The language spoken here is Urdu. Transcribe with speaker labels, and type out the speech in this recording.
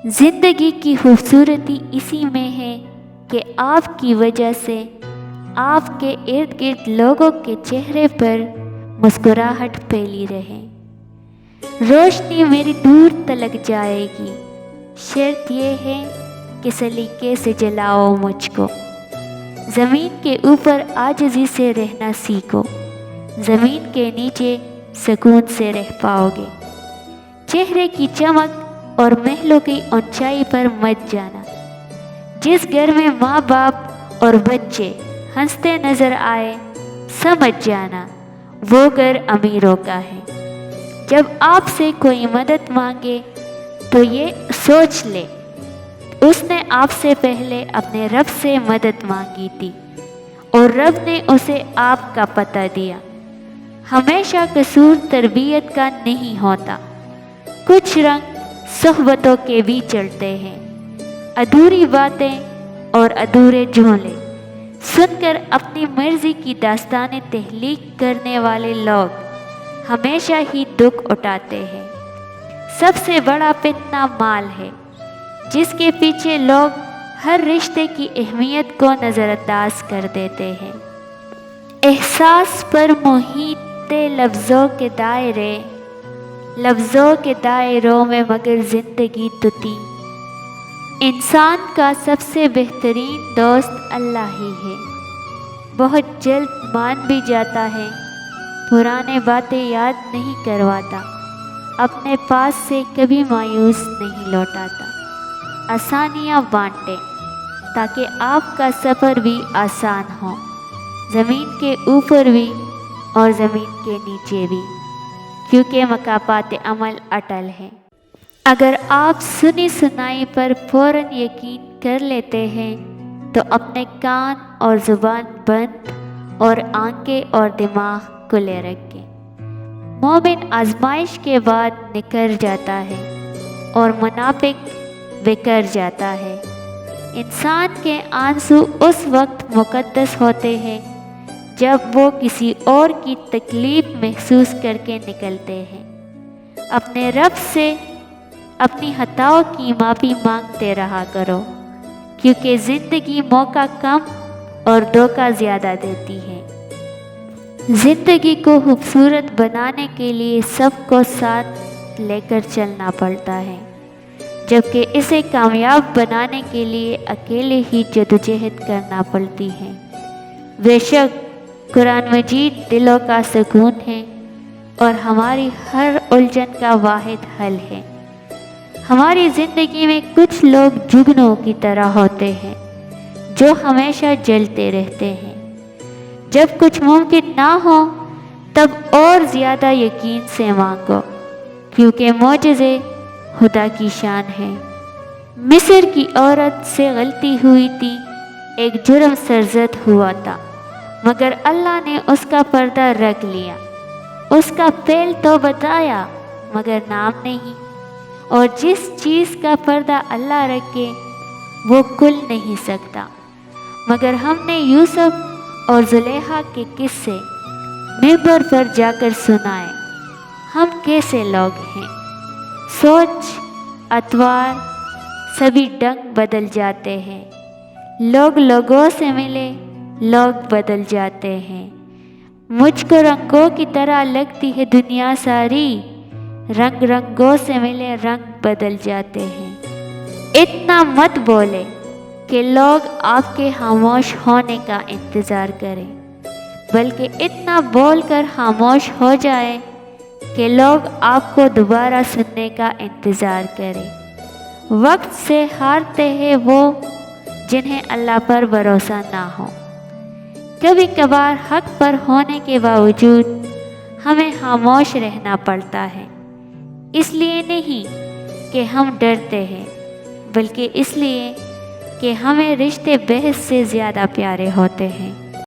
Speaker 1: زندگی کی خوبصورتی اسی میں ہے کہ آپ کی وجہ سے آپ کے ارد گرد لوگوں کے چہرے پر مسکراہٹ پھیلی رہے۔ روشنی میری دور تلک جائے گی، شرط یہ ہے کہ سلیقے سے جلاؤ مجھ کو۔ زمین کے اوپر عاجزی سے رہنا سیکھو، زمین کے نیچے سکون سے رہ پاؤ گے۔ چہرے کی چمک اور محلوں کی اونچائی پر مت جانا۔ جس گھر میں ماں باپ اور بچے ہنستے نظر آئے، سمجھ جانا وہ گھر امیروں کا ہے۔ جب آپ سے کوئی مدد مانگے تو یہ سوچ لے اس نے آپ سے پہلے اپنے رب سے مدد مانگی تھی اور رب نے اسے آپ کا پتہ دیا۔ ہمیشہ قصور تربیت کا نہیں ہوتا، کچھ رنگ صحبتوں کے بھی چڑھتے ہیں۔ ادھوری باتیں اور ادھورے جملے سن کر اپنی مرضی کی داستانیں تخلیق کرنے والے لوگ ہمیشہ ہی دکھ اٹھاتے ہیں۔ سب سے بڑا فتنہ مال ہے، جس کے پیچھے لوگ ہر رشتے کی اہمیت کو نظر انداز کر دیتے ہیں۔ احساس پر محیط لفظوں کے دائروں میں مگر زندگی تو تھی۔ انسان کا سب سے بہترین دوست اللہ ہی ہے۔ بہت جلد مان بھی جاتا ہے، پرانے باتیں یاد نہیں کرواتا، اپنے پاس سے کبھی مایوس نہیں لوٹاتا۔ آسانیاں بانٹیں تاکہ آپ کا سفر بھی آسان ہو، زمین کے اوپر بھی اور زمین کے نیچے بھی، کیونکہ مکافات عمل اٹل ہے۔ اگر آپ سنی سنائی پر فوراً یقین کر لیتے ہیں تو اپنے کان اور زبان بند اور آنکھیں اور دماغ کھلے رکھیں۔ مومن آزمائش کے بعد نکھر جاتا ہے اور منافق بکھر جاتا ہے۔ انسان کے آنسو اس وقت مقدس ہوتے ہیں جب وہ کسی اور کی تکلیف محسوس کر کے نکلتے ہیں۔ اپنے رب سے اپنی خطاؤں کی معافی مانگتے رہا کرو، کیونکہ زندگی موقع کم اور دھوکہ زیادہ دیتی ہے۔ زندگی کو خوبصورت بنانے کے لیے سب کو ساتھ لے کر چلنا پڑتا ہے، جبکہ اسے کامیاب بنانے کے لیے اکیلے ہی جدوجہد کرنا پڑتی ہے۔ بے شک قرآن مجید دلوں کا سکون ہے اور ہماری ہر الجھن کا واحد حل ہے۔ ہماری زندگی میں کچھ لوگ جگنوں کی طرح ہوتے ہیں جو ہمیشہ جلتے رہتے ہیں۔ جب کچھ ممکن نہ ہو تب اور زیادہ یقین سے مانگو، کیونکہ معجزے خدا کی شان ہے۔ مصر کی عورت سے غلطی ہوئی تھی، ایک جرم سرزد ہوا تھا، مگر اللہ نے اس کا پردہ رکھ لیا۔ اس کا فعل تو بتایا مگر نام نہیں، اور جس چیز کا پردہ اللہ رکھے وہ کھل نہیں سکتا۔ مگر ہم نے یوسف اور زلیخا کے قصے منبر پر جا کر سنائے۔ ہم کیسے لوگ ہیں، سوچ اتوار سبھی ڈھنگ بدل جاتے ہیں۔ لوگ لوگوں سے ملے، لوگ بدل جاتے ہیں۔ مجھ کو رنگوں کی طرح لگتی ہے دنیا ساری، رنگ رنگوں سے ملے رنگ بدل جاتے ہیں۔ اتنا مت بولے کہ لوگ آپ کے خاموش ہونے کا انتظار کریں، بلکہ اتنا بول کر خاموش ہو جائے کہ لوگ آپ کو دوبارہ سننے کا انتظار کریں۔ وقت سے ہارتے ہیں وہ جنہیں اللہ پر بھروسہ نہ ہو۔ کبھی کبھار حق پر ہونے کے باوجود ہمیں خاموش رہنا پڑتا ہے، اس لیے نہیں کہ ہم ڈرتے ہیں، بلکہ اس لیے کہ ہمیں رشتے بحث سے زیادہ پیارے ہوتے ہیں۔